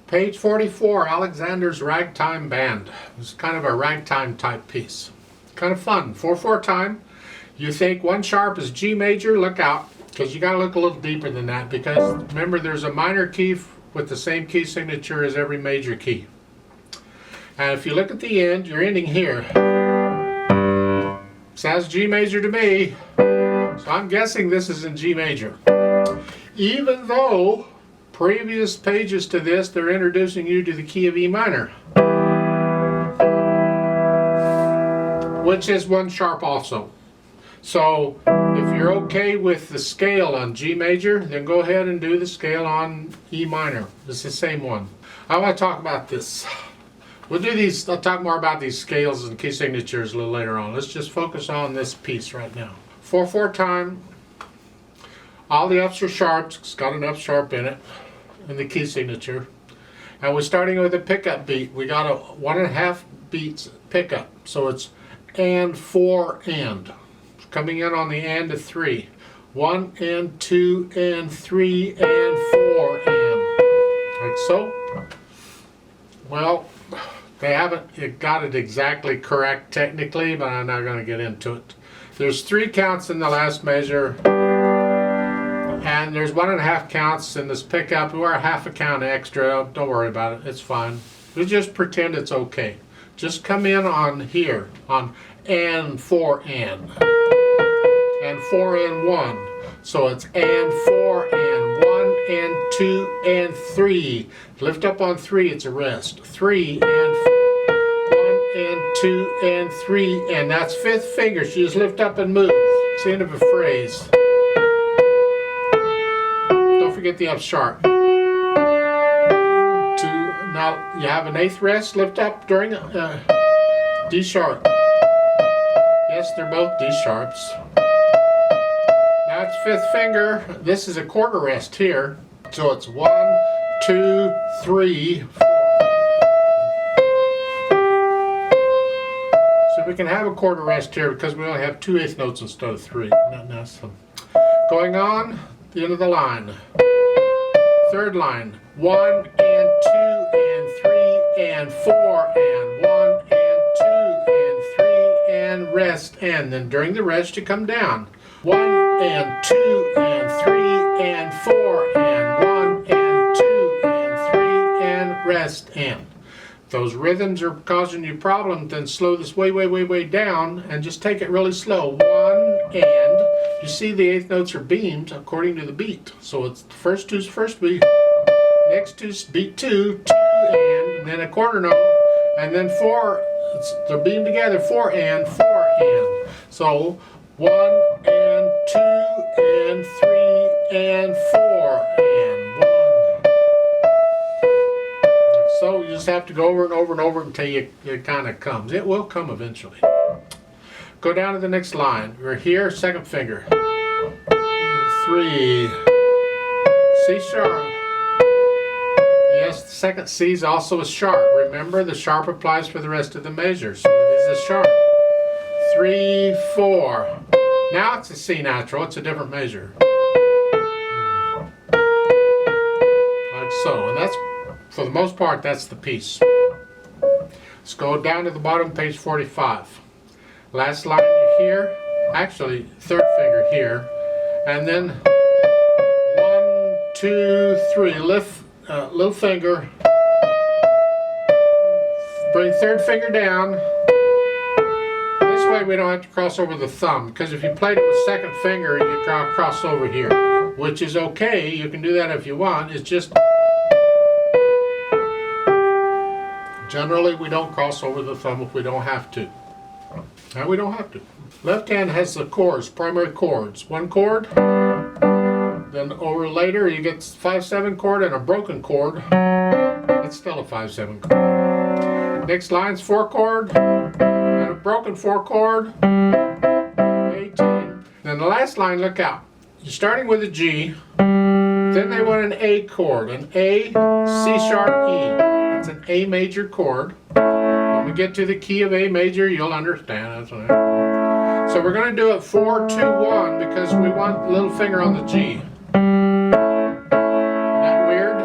Page 44, Alexander's Ragtime Band. It's kind of a ragtime type piece. Kind of fun. 4/4 time. You think 1 sharp is G major, look out, because you got to look a little deeper than that, because remember there's a minor key with the same key signature as every major key. And if you look at the end, you're ending here. Sounds G major to me, so I'm guessing this is in G major. Even though previous pages to this, they're introducing you to the key of E minor, which is 1 sharp also. So if you're okay with the scale on G major, then go ahead and do the scale on E minor. It's the same one. I want to talk about this. We'll do these, I'll talk more about these scales and key signatures a little later on. Let's just focus on this piece right now. 4/4 time. All the F's are sharps. It's got an F sharp in it, in the key signature. And we're starting with a pickup beat. We got a 1.5 beats pickup. So it's and 4 and. Coming in on the and of 3. 1 and 2 and 3 and 4 and. Like so. Well, they haven't got it exactly correct technically, but I'm not going to get into it. There's 3 counts in the last measure. And there's 1.5 counts in this pickup. We're a half a count extra. Don't worry about it. It's fine. We just pretend it's okay. Just come in on here on and 4 and 4 and 1. So it's and 4 and 1 and 2 and 3. Lift up on 3. It's a rest. 3 and 4, 1 and 2 and 3 and that's 5th finger. So you just lift up and move. It's the end of a phrase. Forget the F sharp. Now you have an 8th rest, lift up during D sharp. Yes, they're both D sharps. Now it's 5th finger. This is a quarter rest here. So it's 1, 2, 3, 4. So we can have a quarter rest here because we only have 2 8th notes instead of 3. Going on, the end of the line. 3rd line, 1 and 2 and 3 and 4 and 1 and 2 and 3 and rest and. Then during the rest you come down. 1 and 2 and 3 and 4 and 1 and 2 and 3 and rest and. If those rhythms are causing you problems, then slow this way down and just take it really slow. 1 and. You see the 8th notes are beamed according to the beat. So it's the first 2's first beat, next 2's beat 2, 2 and then a quarter note, and then 4, they're beamed together, 4 and 4 and. So 1 and 2 and 3 and 4 and 1. So you just have to go over and over and over until it kind of comes. It will come eventually. Go down to the next line. We're here, 2nd finger. 3. C sharp. Yes, the 2nd C is also a sharp. Remember, the sharp applies for the rest of the measure. So it is a sharp. 3, 4. Now it's a C natural. It's a different measure. Like so. And that's, for the most part, that's the piece. Let's go down to the bottom, page 45. Last line you hear, actually 3rd finger here, and then 1, 2, 3, lift little finger, bring 3rd finger down. This way we don't have to cross over the thumb, because if you played it with 2nd finger, you cross over here, which is okay. You can do that if you want. It's just generally we don't cross over the thumb if we don't have to. Now we don't have to. Left hand has the chords, primary chords. 1 chord, then over later you get 5/7 chord and a broken chord. It's still a 5/7 chord. Next line's 4 chord and a broken 4 chord. 18. Then the last line, look out. You're starting with a G, then they want an A chord, an A, C sharp, E. It's an A major chord. When we get to the key of A major, you'll understand. That's what so we're going to do it 4, 2, 1 because we want the little finger on the G. Isn't that weird?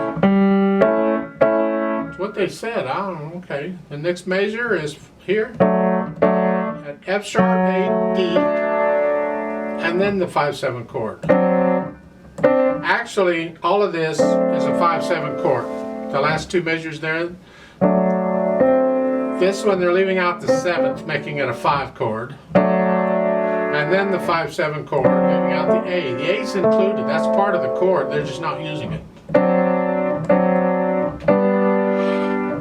what they said. I don't know. Okay. The next measure is here at F sharp, A, D, and then the 5/7 chord. Actually, all of this is a 5/7 chord. The last two measures there. This one they're leaving out the 7th, making it a 5 chord. And then the 5/7 chord, leaving out the A. The A's included. That's part of the chord. They're just not using it.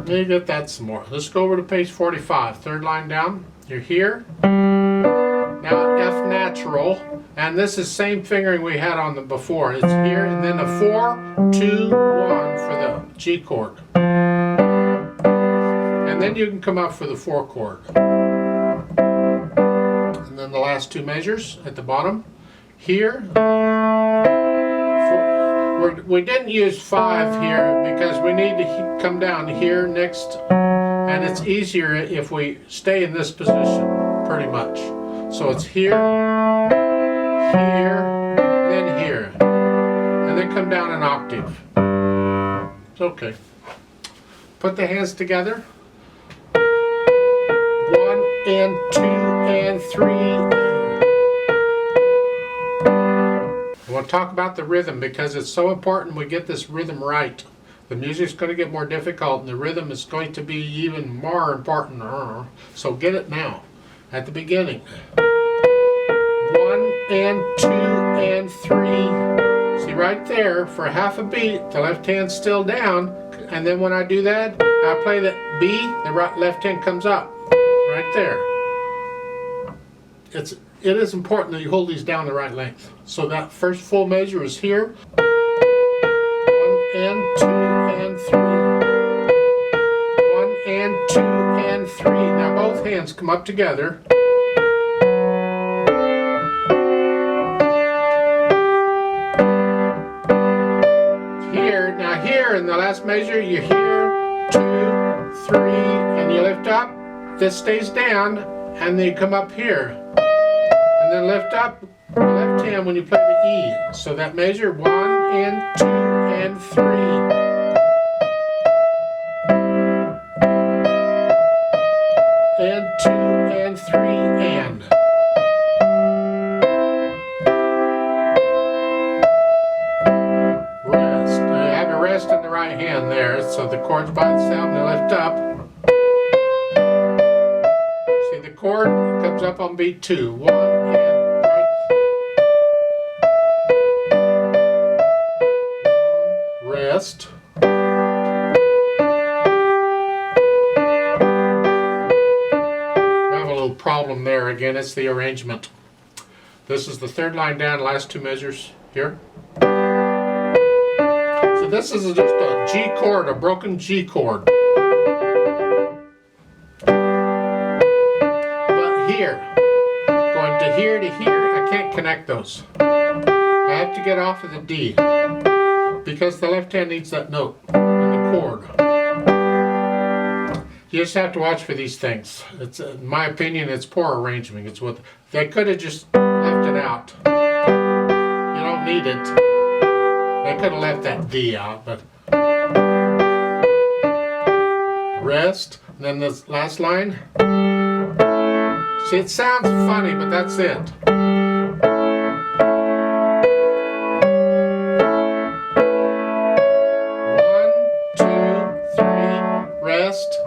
Let me get that some more. Let's go over to page 45. Third line down. You're here. Now F natural. And this is same fingering we had on the before. It's here and then a 4, 2, 1 for the G chord. And then you can come up for the 4 chord. And then the last two measures at the bottom. Here. We didn't use 5 here because we need to come down here next. And it's easier if we stay in this position, pretty much. So it's here, here, then here. And then come down an octave. It's okay. Put the hands together. 1 and 2 and 3. I want to talk about the rhythm because it's so important we get this rhythm right. The music's going to get more difficult and the rhythm is going to be even more important. So get it now. At the beginning. 1 and 2 and 3. See right there, for half a beat, the left hand's still down. And then when I do that, I play the B, the right left hand comes up. Right there. It is important that you hold these down the right length. So that first full measure is here. 1 and 2 and 3. 1 and 2 and 3. Now both hands come up together. Here, now here in the last measure, you're here, 2, 3, and you lift up. This stays down, and then you come up here. And then lift up the left hand when you play the E. So that measure 1 and 2 and 3. And 2 and 3 and. Rest. Now you have a rest in the right hand there, so the chords by itself and they lift up. See the chord comes up on beat 2. 1 and rest. I have a little problem there again. It's the arrangement. This is the third line down, last two measures here. So this is just a G chord, a broken G chord. But here, going to here, I can't connect those. I have to get off of the D. Because the left hand needs that note in the chord. You just have to watch for these things. It's, in my opinion, it's poor arrangement. It's what they could have just left it out. You don't need it. They could have left that D out, but rest. And then this last line. See, it sounds funny, but that's it. 1, 2, 3, rest.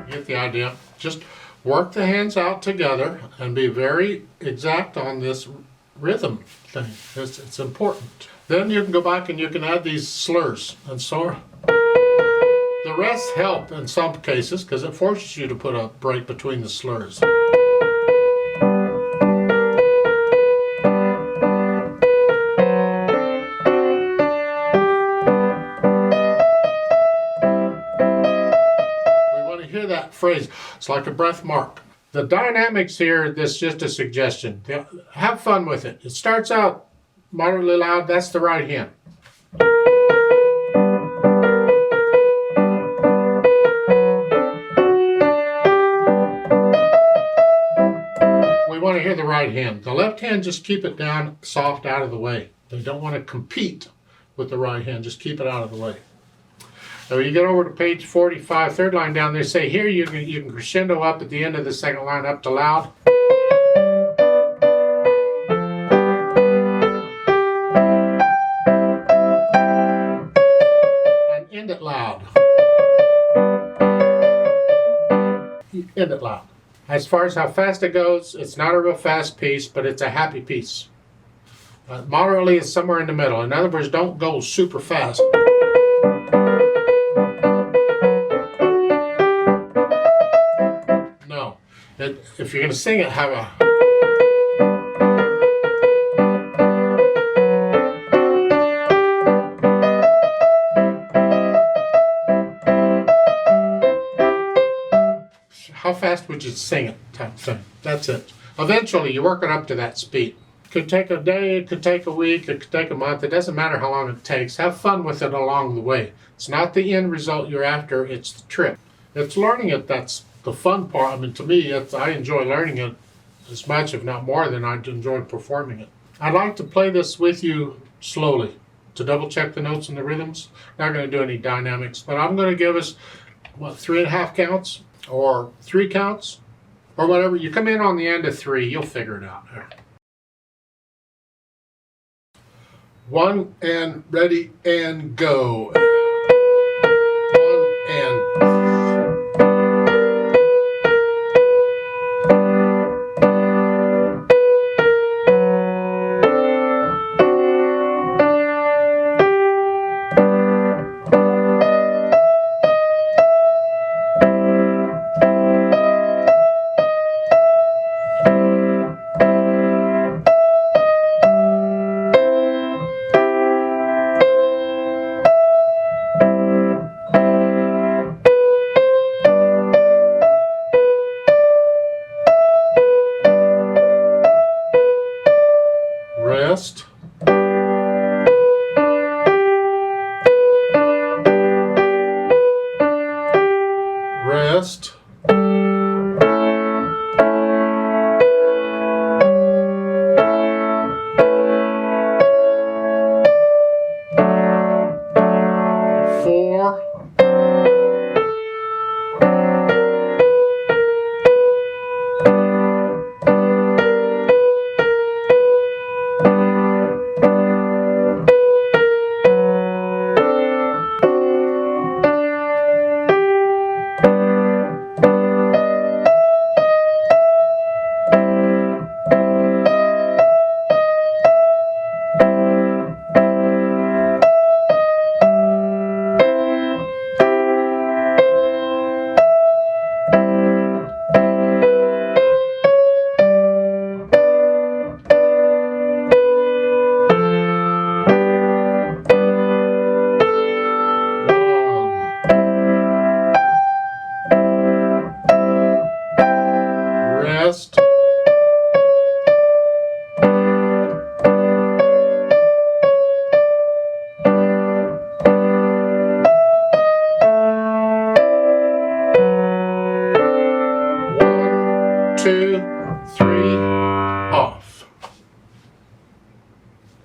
Get the idea. Just work the hands out together and be very exact on this rhythm thing. It's important. Then you can go back and you can add these slurs and so the rest help in some cases because it forces you to put a break between the slurs. Hear that phrase. It's like a breath mark. The dynamics here, this is just a suggestion. Have fun with it. It starts out moderately loud. That's the right hand. hear the right hand. The left hand, just keep it down soft out of the way. They don't want to compete with the right hand. Just keep it out of the way. Now when you get over to page 45, third line down there, say here you can crescendo up at the end of the second line up to loud. And end it loud. End it loud. As far as how fast it goes, it's not a real fast piece, but it's a happy piece. Moderately is somewhere in the middle. In other words, don't go super fast. No. If you're going to sing it, have a... How fast would you sing it? Type thing. That's it. Eventually, you work it up to that speed. It could take a day, it could take a week, it could take a month. It doesn't matter how long it takes. Have fun with it along the way. It's not the end result you're after, it's the trip. It's learning it that's the fun part. I mean, to me, I enjoy learning it as much, if not more, than I enjoy performing it. I'd like to play this with you slowly to double check the notes and the rhythms. Not going to do any dynamics, but I'm going to give us, 3.5 counts? Or 3 counts, or whatever. You come in on the end of 3, you'll figure it out. 1 and ready and go. 1 and. Rest. Rest.